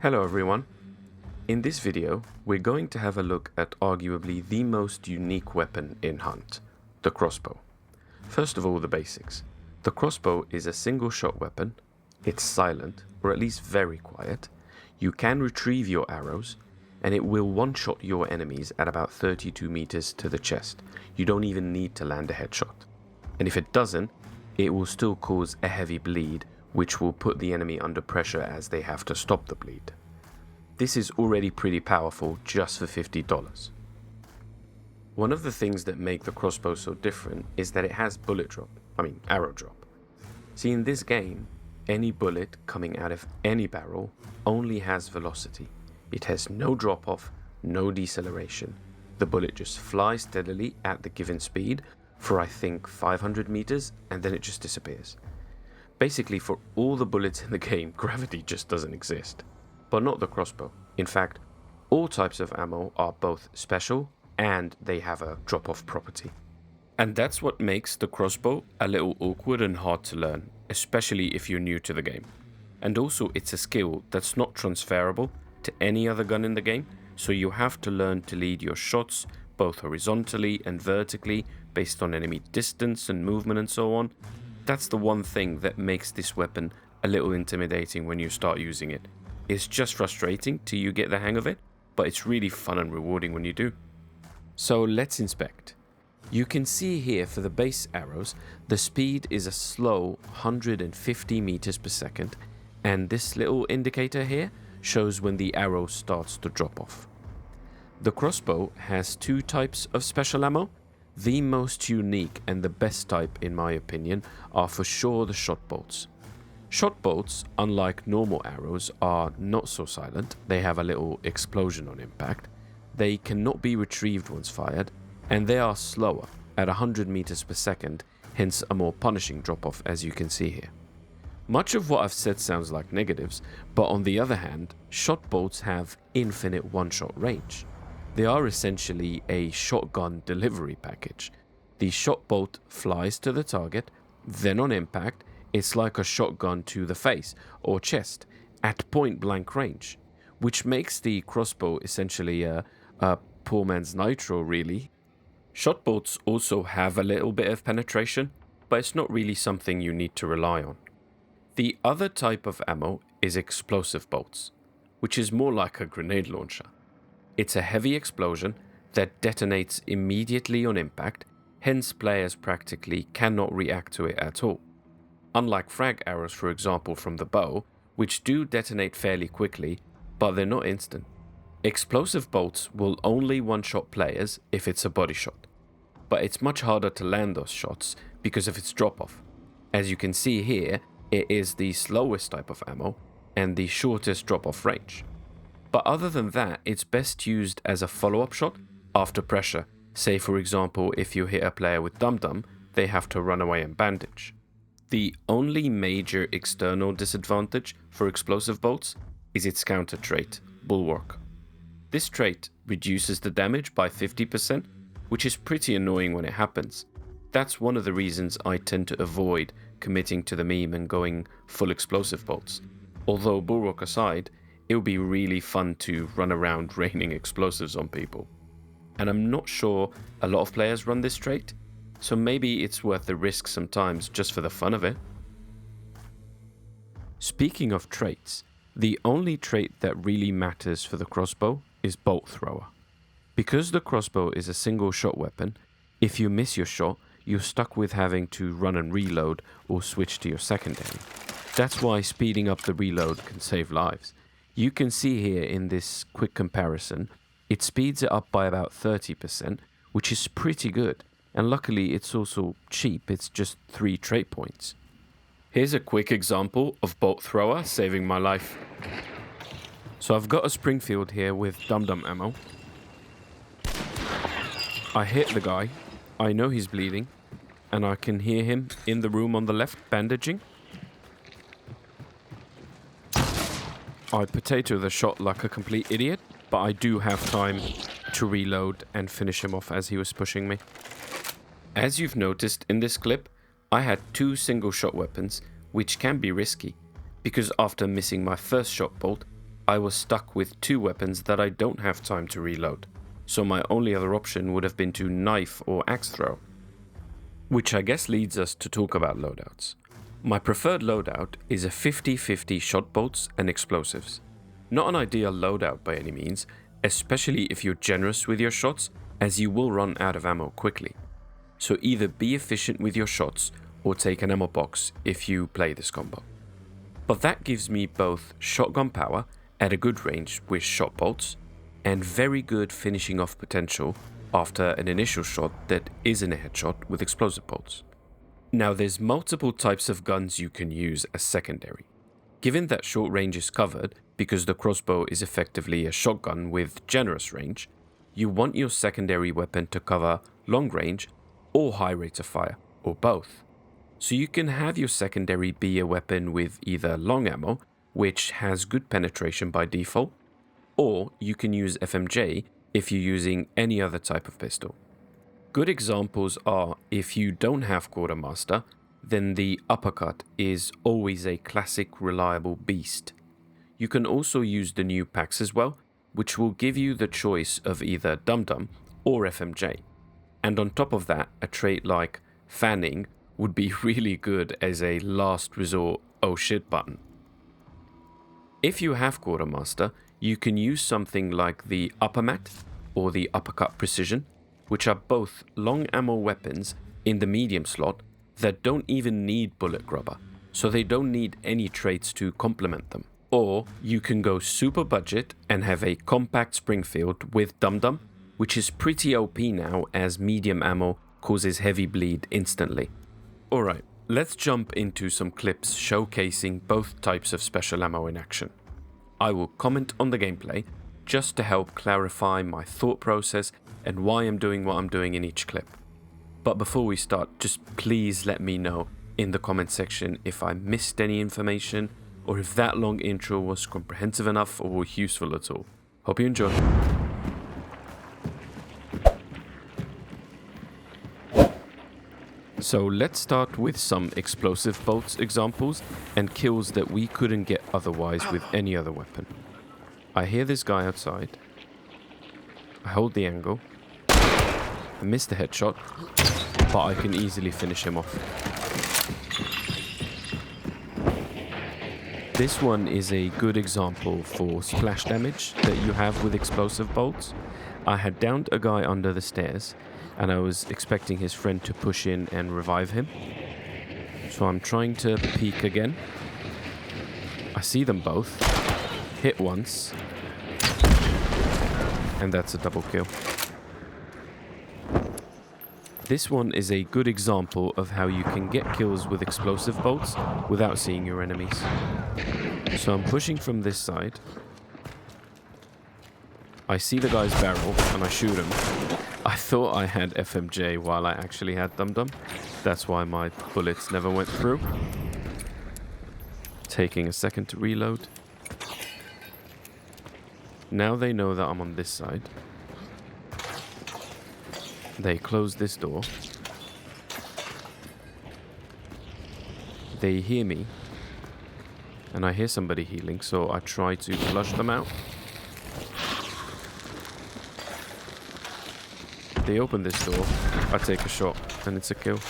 Hello everyone. In this video, we're going to have a look at arguably the most unique weapon in Hunt, the crossbow. First of all, the basics. The crossbow is a single shot weapon, it's silent, or at least very quiet, you can retrieve your arrows, and it will one-shot your enemies at about 32 meters to the chest. You don't even need to land a headshot. And if it doesn't, it will still cause a heavy bleed, which will put the enemy under pressure as they have to stop the bleed. This is already pretty powerful just for $50. One of the things that make the crossbow so different is that it has arrow drop. See, in this game, any bullet coming out of any barrel only has velocity. It has no drop off, no deceleration. The bullet just flies steadily at the given speed for I think 500 meters and then it just disappears. Basically, for all the bullets in the game, gravity just doesn't exist. But not the crossbow. In fact, all types of ammo are both special and they have a drop-off property. And that's what makes the crossbow a little awkward and hard to learn, especially if you're new to the game. And also, it's a skill that's not transferable to any other gun in the game, so you have to learn to lead your shots both horizontally and vertically based on enemy distance and movement and so on. That's the one thing that makes this weapon a little intimidating when you start using it. It's just frustrating till you get the hang of it, but it's really fun and rewarding when you do. So let's inspect. You can see here for the base arrows, the speed is a slow 150 meters per second, and this little indicator here shows when the arrow starts to drop off. The crossbow has two types of special ammo. The most unique and the best type, in my opinion, are for sure the shot bolts. Shot bolts, unlike normal arrows, are not so silent. They have a little explosion on impact. They cannot be retrieved once fired, and they are slower at 100 meters per second, hence a more punishing drop-off, as you can see here. Much of what I've said sounds like negatives, but on the other hand, shot bolts have infinite one-shot range. They are essentially a shotgun delivery package. The shot bolt flies to the target, then on impact, it's like a shotgun to the face or chest at point blank range, which makes the crossbow essentially a poor man's nitro, really. Shot bolts also have a little bit of penetration, but it's not really something you need to rely on. The other type of ammo is explosive bolts, which is more like a grenade launcher. It's a heavy explosion that detonates immediately on impact, hence players practically cannot react to it at all. Unlike frag arrows, for example, from the bow, which do detonate fairly quickly, but they're not instant. Explosive bolts will only one-shot players if it's a body shot, but it's much harder to land those shots because of its drop-off. As you can see here, it is the slowest type of ammo and the shortest drop-off range. But other than that, it's best used as a follow-up shot after pressure. Say, for example, if you hit a player with dum-dum, they have to run away and bandage. The only major external disadvantage for explosive bolts is its counter trait, Bulwark. This trait reduces the damage by 50%, which is pretty annoying when it happens. That's one of the reasons I tend to avoid committing to the meme and going full explosive bolts. Although Bulwark aside, it would be really fun to run around raining explosives on people. And I'm not sure a lot of players run this trait, so maybe it's worth the risk sometimes just for the fun of it. Speaking of traits, the only trait that really matters for the crossbow is bolt thrower. Because the crossbow is a single shot weapon, if you miss your shot, you're stuck with having to run and reload or switch to your secondary. That's why speeding up the reload can save lives. You can see here in this quick comparison, it speeds it up by about 30%, which is pretty good. And luckily, it's also cheap. It's just 3 trait points. Here's a quick example of bolt thrower saving my life. So I've got a Springfield here with dum-dum ammo. I hit the guy. I know he's bleeding. And I can hear him in the room on the left bandaging. I potato the shot like a complete idiot, but I do have time to reload and finish him off as he was pushing me. As you've noticed in this clip, I had 2 single shot weapons, which can be risky, because after missing my first shot bolt, I was stuck with 2 weapons that I don't have time to reload, so my only other option would have been to knife or axe throw. Which I guess leads us to talk about loadouts. My preferred loadout is a 50-50 shot bolts and explosives. Not an ideal loadout by any means, especially if you're generous with your shots, as you will run out of ammo quickly. So either be efficient with your shots or take an ammo box if you play this combo. But that gives me both shotgun power at a good range with shot bolts and very good finishing off potential after an initial shot that isn't a headshot with explosive bolts. Now there's multiple types of guns you can use as secondary. Given that short range is covered because the crossbow is effectively a shotgun with generous range, you want your secondary weapon to cover long range or high rate of fire, or both. So you can have your secondary be a weapon with either long ammo, which has good penetration by default, or you can use FMJ if you're using any other type of pistol. Good examples are if you don't have quartermaster, then the uppercut is always a classic reliable beast. You can also use the new packs as well, which will give you the choice of either Dum Dum or FMJ. And on top of that, a trait like fanning would be really good as a last resort oh shit button. If you have quartermaster, you can use something like the upper mat or the uppercut precision, which are both long ammo weapons in the medium slot that don't even need bullet grubber, so they don't need any traits to complement them. Or you can go super budget and have a compact Springfield with Dum Dum, which is pretty OP now as medium ammo causes heavy bleed instantly. Alright, let's jump into some clips showcasing both types of special ammo in action. I will comment on the gameplay just to help clarify my thought process and why I'm doing what I'm doing in each clip. But before we start, just please let me know in the comment section if I missed any information or if that long intro was comprehensive enough or useful at all. Hope you enjoy. So let's start with some explosive bolts examples and kills that we couldn't get otherwise with any other weapon. I hear this guy outside. I hold the angle. I miss the headshot, but I can easily finish him off. This one is a good example for splash damage that you have with explosive bolts. I had downed a guy under the stairs and I was expecting his friend to push in and revive him. So I'm trying to peek again. I see them both, hit once, and that's a double kill. This one is a good example of how you can get kills with explosive bolts without seeing your enemies. So I'm pushing from this side. I see the guy's barrel and I shoot him. I thought I had FMJ while I actually had Dum Dum. That's why my bullets never went through. Taking a second to reload. Now they know that I'm on this side. They close this door. They hear me. And I hear somebody healing, so I try to flush them out. They open this door, I take a shot, and it's a kill.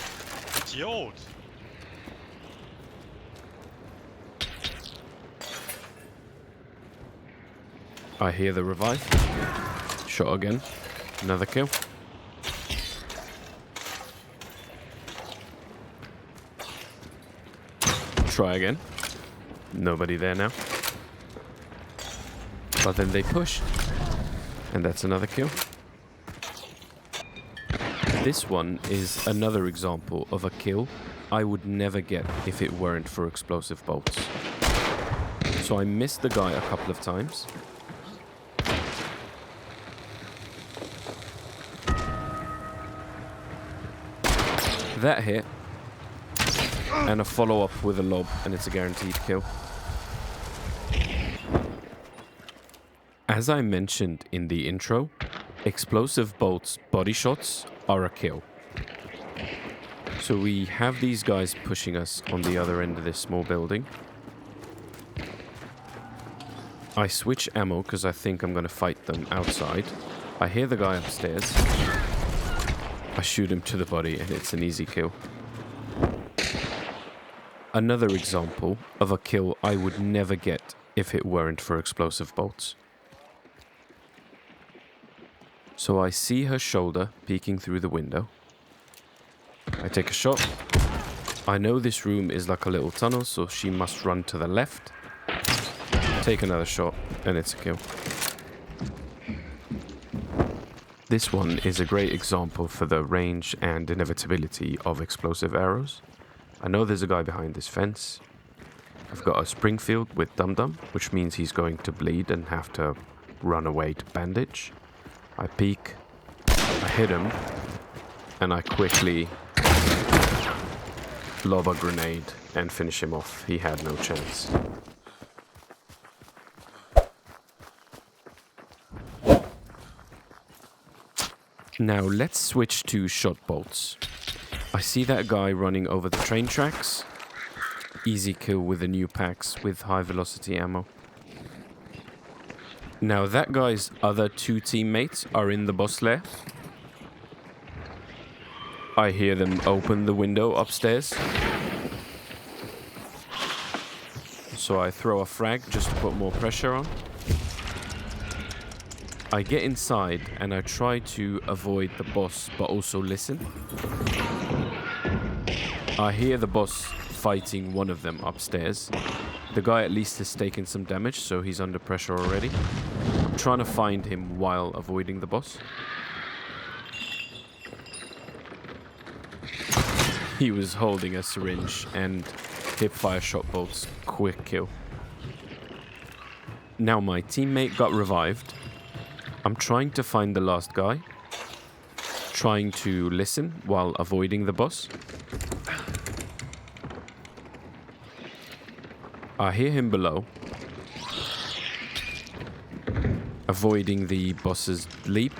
Idiot! I hear the revive. Shot again. Another kill. Try again. Nobody there now. But then they push. And that's another kill. This one is another example of a kill I would never get if it weren't for explosive bolts. So I missed the guy a couple of times. That hit. And a follow-up with a lob, and it's a guaranteed kill. As I mentioned in the intro, explosive bolts body shots are a kill. So we have these guys pushing us on the other end of this small building. I switch ammo because I think I'm going to fight them outside. I hear the guy upstairs. I shoot him to the body and it's an easy kill. Another example of a kill I would never get if it weren't for explosive bolts. So I see her shoulder peeking through the window. I take a shot. I know this room is like a little tunnel, so she must run to the left. Take another shot, and it's a kill. This one is a great example for the range and inevitability of explosive arrows. I know there's a guy behind this fence. I've got a Springfield with Dum Dum, which means he's going to bleed and have to run away to bandage. I peek, I hit him, and I quickly lob a grenade and finish him off. He had no chance. Now let's switch to shot bolts. I see that guy running over the train tracks. Easy kill with the new packs with high velocity ammo. Now that guy's other two teammates are in the boss lair. I hear them open the window upstairs. So I throw a frag just to put more pressure on. I get inside and I try to avoid the boss but also listen. I hear the boss fighting one of them upstairs. The guy at least has taken some damage, so he's under pressure already. I'm trying to find him while avoiding the boss. He was holding a syringe and hip-fire shot bolts. Quick kill. Now my teammate got revived. I'm trying to find the last guy. Trying to listen while avoiding the boss. I hear him below. Avoiding the boss's leap.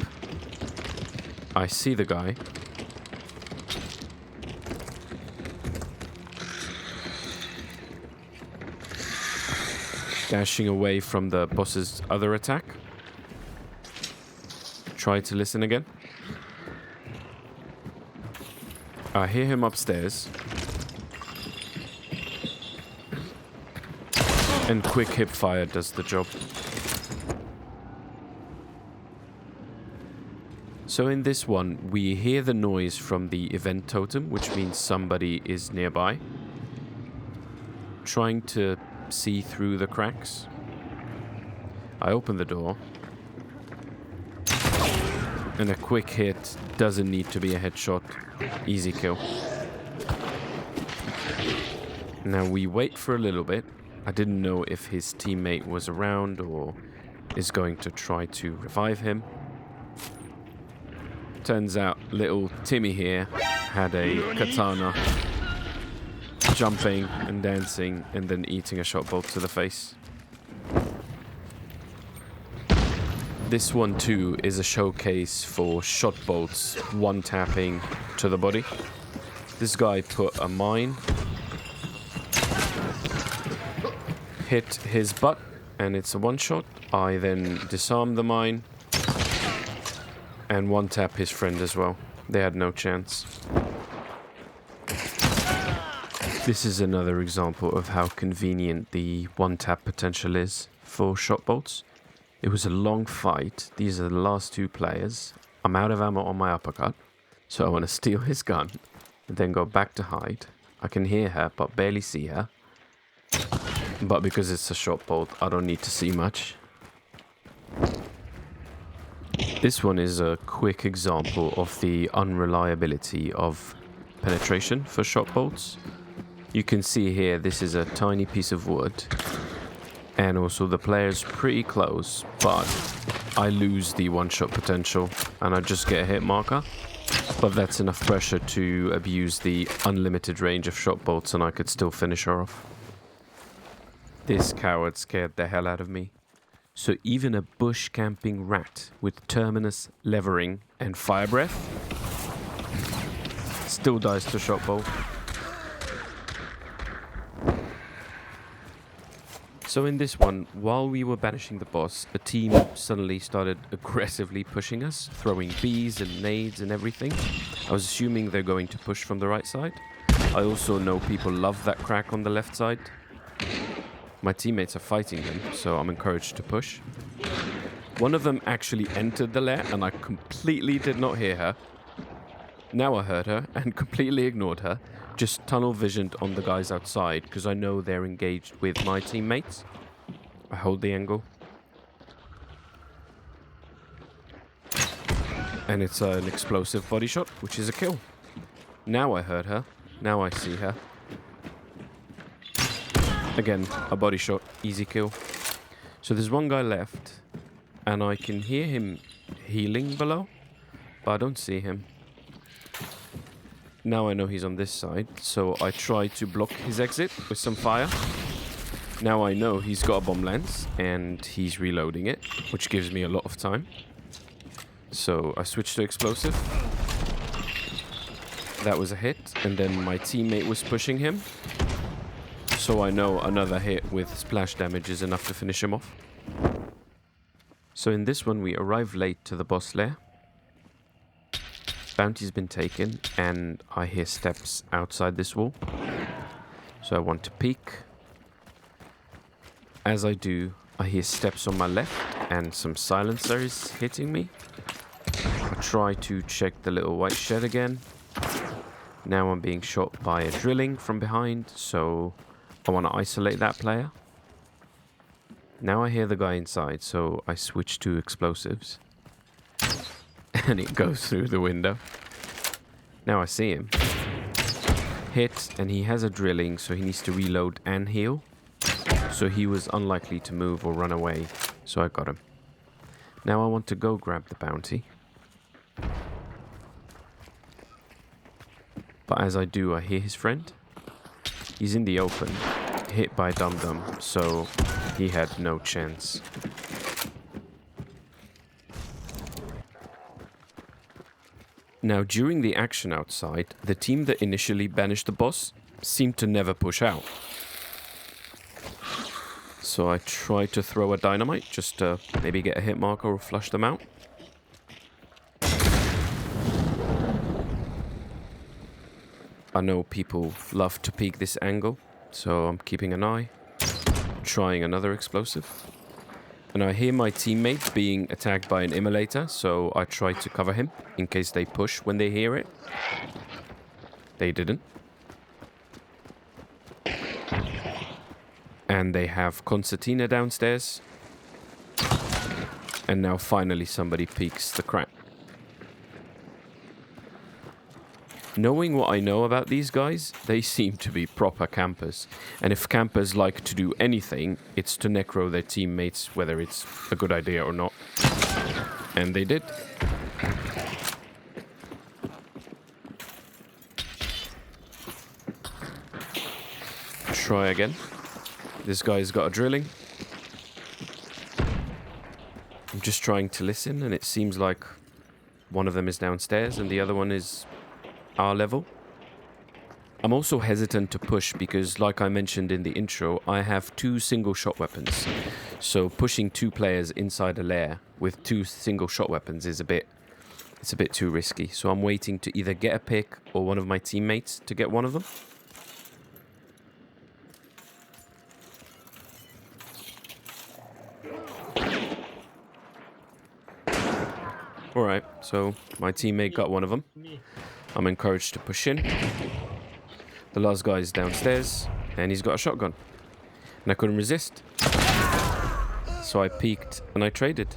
I see the guy. Dashing away from the boss's other attack. Try to listen again. I hear him upstairs. And quick hip fire does the job. So in this one, we hear the noise from the event totem, which means somebody is nearby. Trying to see through the cracks. I open the door. And a quick hit doesn't need to be a headshot. Easy kill. Now we wait for a little bit. I didn't know if his teammate was around or is going to try to revive him. Turns out little Timmy here had a katana, jumping and dancing and then eating a shot bolt to the face. This one too is a showcase for shot bolts one-tapping to the body. This guy put a mine, hit his butt, and it's a one-shot. I then disarm the mine and one-tap his friend as well. They had no chance. This is another example of how convenient the one-tap potential is for shot bolts. It was a long fight. These are the last two players. I'm out of ammo on my uppercut, so I want to steal his gun and then go back to hide. I can hear her, but barely see her. But because it's a shot bolt, I don't need to see much. This one is a quick example of the unreliability of penetration for shot bolts. You can see here, this is a tiny piece of wood. And also the player's pretty close, but I lose the one-shot potential and I just get a hit marker. But that's enough pressure to abuse the unlimited range of shot bolts and I could still finish her off. This coward scared the hell out of me. So even a bush camping rat with terminus, levering and fire breath still dies to shot bolt. So in this one, while we were banishing the boss, a team suddenly started aggressively pushing us, throwing bees and nades and everything. I was assuming they're going to push from the right side. I also know people love that crack on the left side. My teammates are fighting them, so I'm encouraged to push. One of them actually entered the lair, and I completely did not hear her. Now I heard her, and completely ignored her. Just tunnel visioned on the guys outside, because I know they're engaged with my teammates. I hold the angle. And it's an explosive body shot, which is a kill. Now I heard her. Now I see her. Again, a body shot, easy kill. So there's one guy left, and I can hear him healing below, but I don't see him. Now I know he's on this side, so I try to block his exit with some fire. Now I know he's got a bomb lance, and he's reloading it, which gives me a lot of time. So I switch to explosive. That was a hit, and then my teammate was pushing him. So I know another hit with splash damage is enough to finish him off. So in this one we arrive late to the boss lair. Bounty's been taken, and I hear steps outside this wall. So I want to peek. As I do, I hear steps on my left and some silencers hitting me. I try to check the little white shed again. Now I'm being shot by a drilling from behind, so I want to isolate that player. Now I hear the guy inside, so I switch to explosives. And it goes through the window. Now I see him. Hit, and he has a drilling, so he needs to reload and heal. So he was unlikely to move or run away, so I got him. Now I want to go grab the bounty. But as I do, I hear his friend. He's in the open, hit by Dum Dum, so he had no chance. Now, during the action outside, the team that initially banished the boss seemed to never push out. So I tried to throw a dynamite just to maybe get a hit marker or flush them out. I know people love to peek this angle, so I'm keeping an eye, trying another explosive. And I hear my teammate being attacked by an immolator, so I try to cover him in case they push when they hear it. They didn't. And they have Concertina downstairs. And now finally somebody peeks the crack. Knowing what I know about these guys, they seem to be proper campers. And if campers like to do anything, it's to necro their teammates, whether it's a good idea or not. And they did. Try again. This guy's got a drilling. I'm just trying to listen, and it seems like one of them is downstairs and the other one is our level. I'm also hesitant to push because, like I mentioned in the intro, I have 2 single shot weapons. So pushing 2 players inside a lair with 2 single shot weapons is a bit too risky. So I'm waiting to either get a pick or one of my teammates to get one of them. Alright, so my teammate got one of them. I'm encouraged to push in. The last guy is downstairs, and he's got a shotgun. And I couldn't resist. So I peeked, and I traded.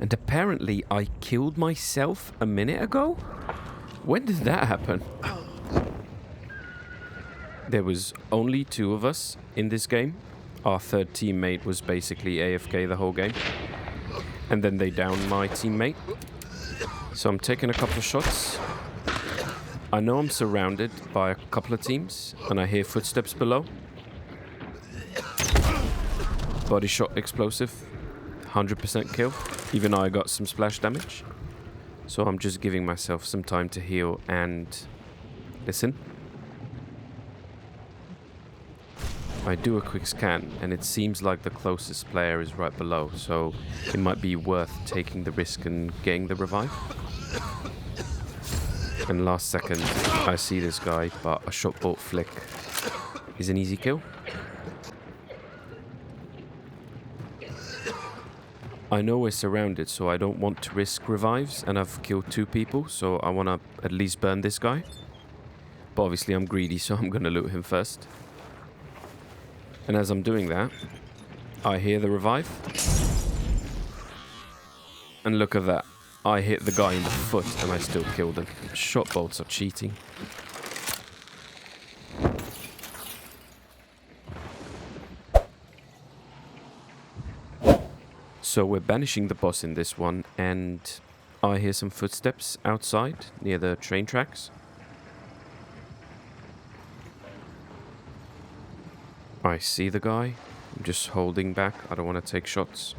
And apparently I killed myself a minute ago? When did that happen? There was only 2 of us in this game. Our third teammate was basically AFK the whole game. And then they downed my teammate. So I'm taking a couple of shots. I know I'm surrounded by a couple of teams, and I hear footsteps below. Body shot explosive, 100% kill. Even I got some splash damage. So I'm just giving myself some time to heal and listen. I do a quick scan, and it seems like the closest player is right below, so it might be worth taking the risk and getting the revive. And last second, I see this guy, but a shot bolt flick is an easy kill. I know we're surrounded, so I don't want to risk revives, and I've killed 2 people, so I want to at least burn this guy. But obviously I'm greedy, so I'm going to loot him first. And as I'm doing that, I hear the revive. And look at that. I hit the guy in the foot and I still killed him. Shot bolts are cheating. So we're banishing the boss in this one, and I hear some footsteps outside near the train tracks. I see the guy. I'm just holding back. I don't want to take shots.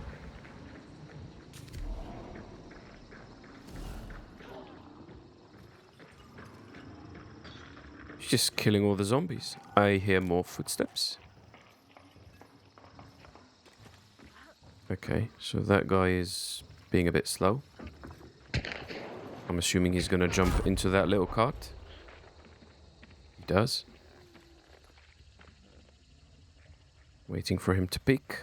He's just killing all the zombies. I hear more footsteps. Okay, so that guy is being a bit slow. I'm assuming he's going to jump into that little cart. He does. Waiting for him to peek.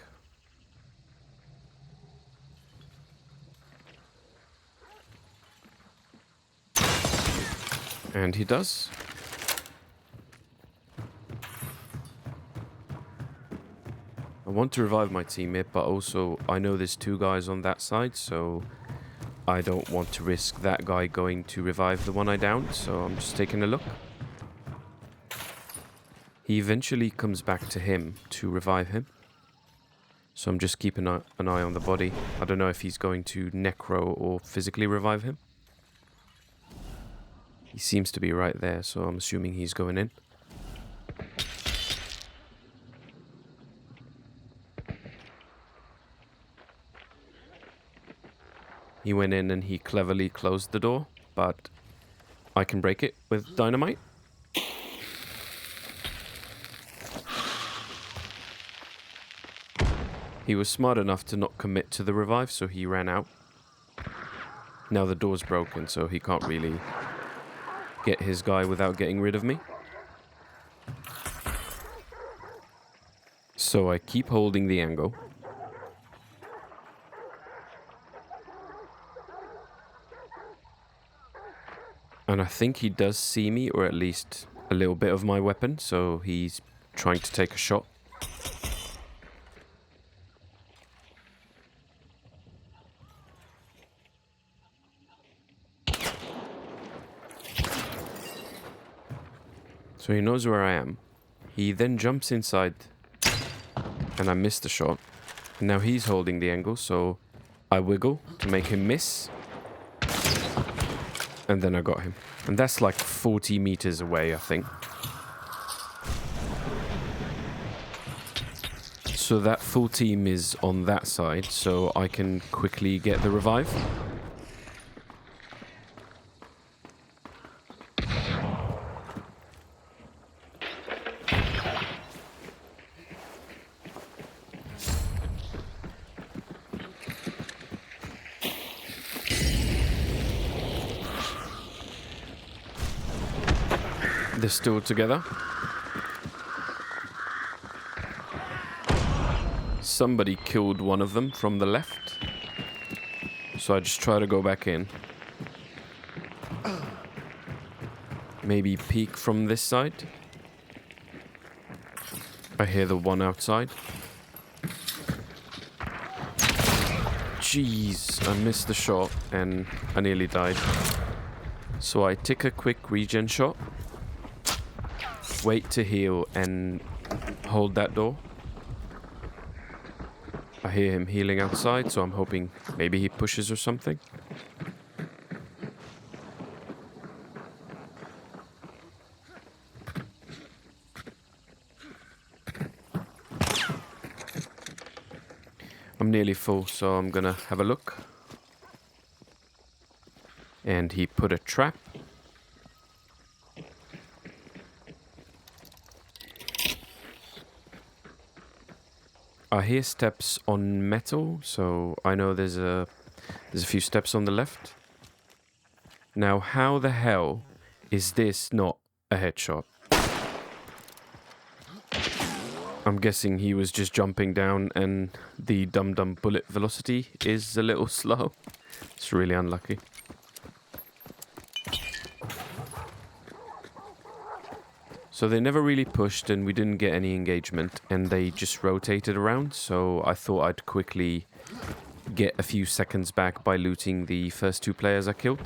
And he does. I want to revive my teammate, but also I know there's 2 guys on that side, so I don't want to risk that guy going to revive the one I downed, so I'm just taking a look. He eventually comes back to him to revive him. So I'm just keeping an eye on the body. I don't know if he's going to necro or physically revive him. He seems to be right there, so I'm assuming he's going in. He went in and he cleverly closed the door, but I can break it with dynamite. He was smart enough to not commit to the revive, so he ran out. Now the door's broken, so he can't really get his guy without getting rid of me. So I keep holding the angle. And I think he does see me, or at least a little bit of my weapon, so he's trying to take a shot. So he knows where I am. He then jumps inside, and I missed the shot. And now he's holding the angle, so I wiggle to make him miss. And then I got him. And that's like 40 meters away, I think. So that full team is on that side, so I can quickly get the revive. They're still together. Somebody killed one of them from the left. So I just try to go back in. Maybe peek from this side. I hear the one outside. Jeez, I missed the shot and I nearly died. So I take a quick regen shot. Wait to heal and hold that door. I hear him healing outside, so I'm hoping maybe he pushes or something. I'm nearly full, so I'm gonna have a look. And he put a trap. I hear steps on metal, so I know there's a few steps on the left. Now, how the hell is this not a headshot? I'm guessing he was just jumping down and the dum-dum bullet velocity is a little slow. It's really unlucky. So they never really pushed and we didn't get any engagement and they just rotated around, so I thought I'd quickly get a few seconds back by looting the first 2 players I killed.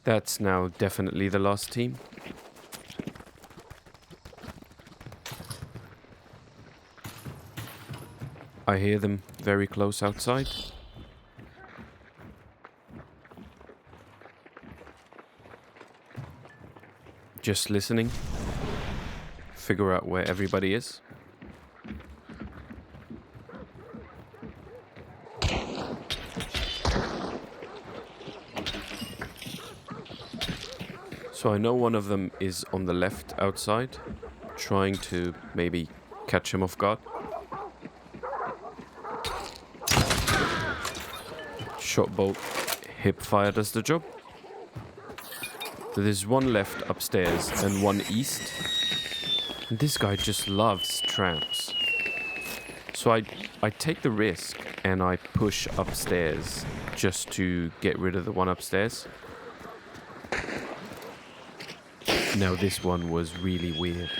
That's now definitely the last team. I hear them very close outside. Just listening. Figure out where everybody is. So I know one of them is on the left outside, trying to maybe catch him off guard. Shot bolt, hip fire does the job. There's one left upstairs and one east. And this guy just loves tramps. So I take the risk and I push upstairs just to get rid of the one upstairs. Now this one was really weird.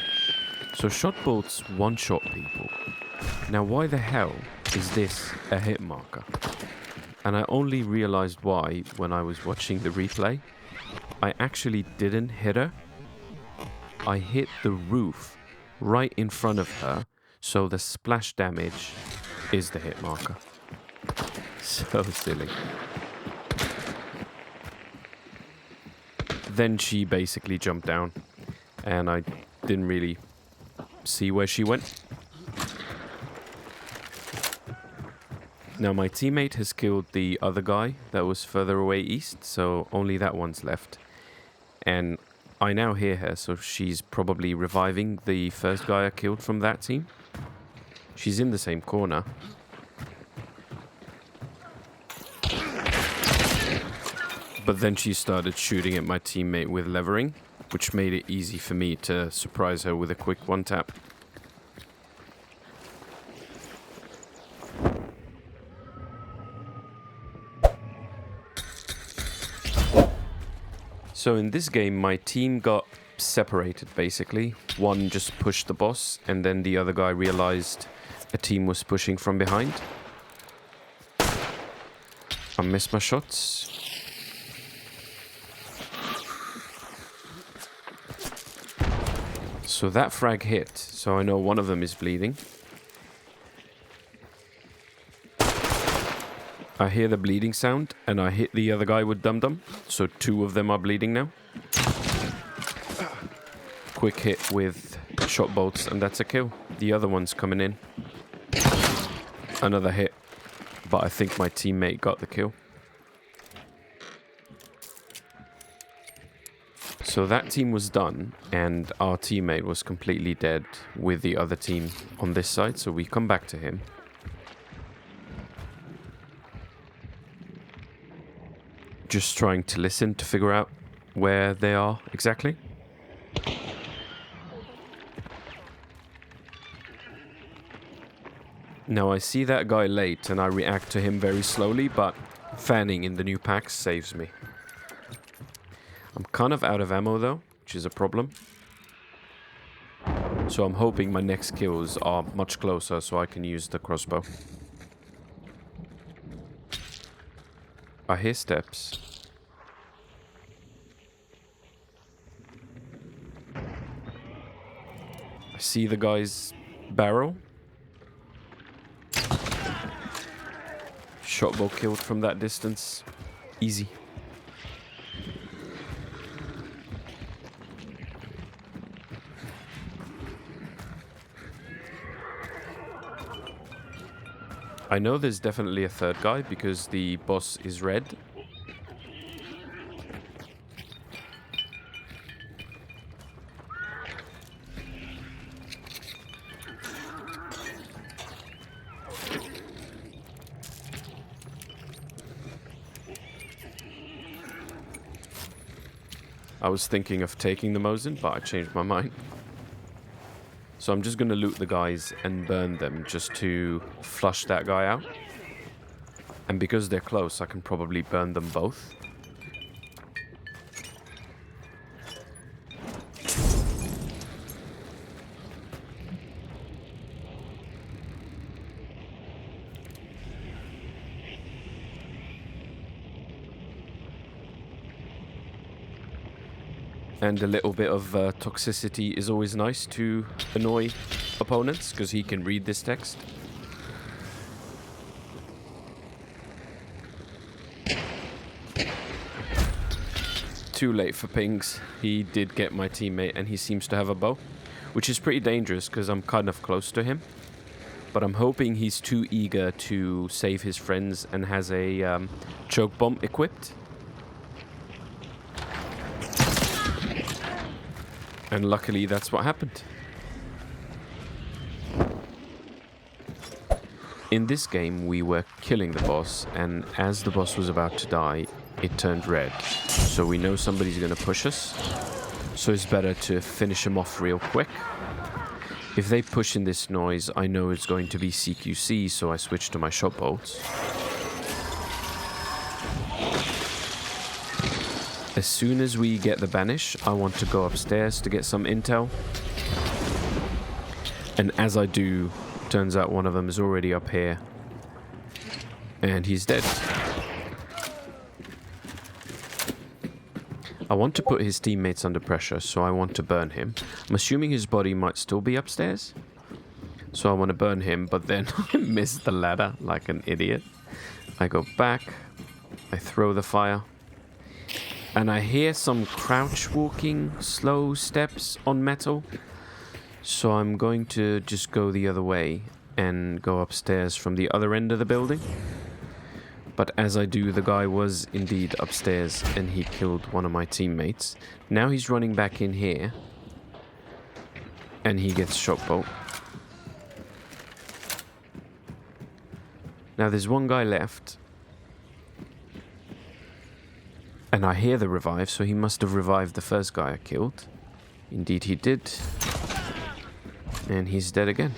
So shot bolts one-shot people. Now why the hell is this a hit marker? And I only realized why when I was watching the replay. I actually didn't hit her. I hit the roof right in front of her, so the splash damage is the hit marker. So silly. Then she basically jumped down, and I didn't really see where she went. Now my teammate has killed the other guy that was further away east, so only that one's left. And I now hear her, so she's probably reviving the first guy I killed from that team. She's in the same corner. But then she started shooting at my teammate with levering, which made it easy for me to surprise her with a quick one-tap. So in this game, my team got separated, basically. One just pushed the boss, and then the other guy realized a team was pushing from behind. I missed my shots. So that frag hit, so I know one of them is bleeding. I hear the bleeding sound, and I hit the other guy with dum-dum, so 2 of them are bleeding now. Quick hit with shot bolts, and that's a kill. The other one's coming in. Another hit, but I think my teammate got the kill. So that team was done, and our teammate was completely dead with the other team on this side, so we come back to him. Just trying to listen to figure out where they are exactly. Now I see that guy late and I react to him very slowly, but fanning in the new packs saves me. I'm kind of out of ammo though, which is a problem. So I'm hoping my next kills are much closer so I can use the crossbow. I hear steps. I see the guy's barrel. Shotbow killed from that distance. Easy. I know there's definitely a third guy because the boss is red. I was thinking of taking the Mosin, but I changed my mind. So I'm just going to loot the guys and burn them just to flush that guy out. And because they're close, I can probably burn them both. And a little bit of toxicity is always nice to annoy opponents, because he can read this text. Too late for pings. He did get my teammate, and he seems to have a bow, which is pretty dangerous because I'm kind of close to him. But I'm hoping he's too eager to save his friends and has a choke bomb equipped. And luckily that's what happened. In this game we were killing the boss, and as the boss was about to die, it turned red. So we know somebody's going to push us. So it's better to finish him off real quick. If they push in this noise, I know it's going to be CQC, so I switch to my shot bolts. As soon as we get the banish, I want to go upstairs to get some intel. And as I do, turns out one of them is already up here. And he's dead. I want to put his teammates under pressure, so I want to burn him. I'm assuming his body might still be upstairs. So I want to burn him, but then I miss the ladder like an idiot. I go back. I throw the fire. And I hear some crouch walking, slow steps on metal. So I'm going to just go the other way and go upstairs from the other end of the building. But as I do, the guy was indeed upstairs and he killed one of my teammates. Now he's running back in here. And he gets shot bolt. Now there's one guy left. And I hear the revive, so he must have revived the first guy I killed. Indeed he did. And he's dead again.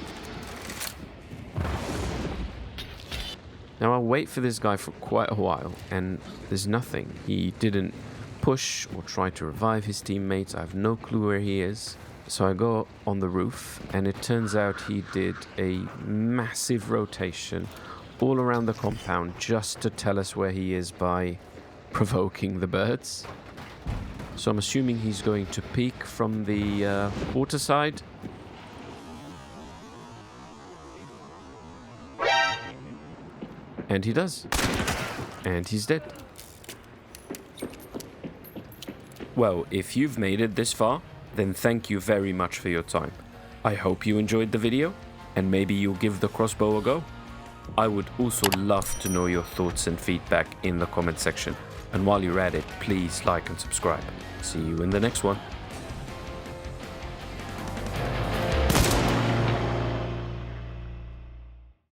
Now I'll wait for this guy for quite a while, and there's nothing. He didn't push or try to revive his teammates. I have no clue where he is. So I go on the roof, and it turns out he did a massive rotation all around the compound just to tell us where he is by provoking the birds. So I'm assuming he's going to peek from the water side. And he does. And he's dead. Well, if you've made it this far, then thank you very much for your time. I hope you enjoyed the video, and maybe you'll give the crossbow a go. I would also love to know your thoughts and feedback in the comment section. And while you're at it, please like and subscribe. See you in the next one.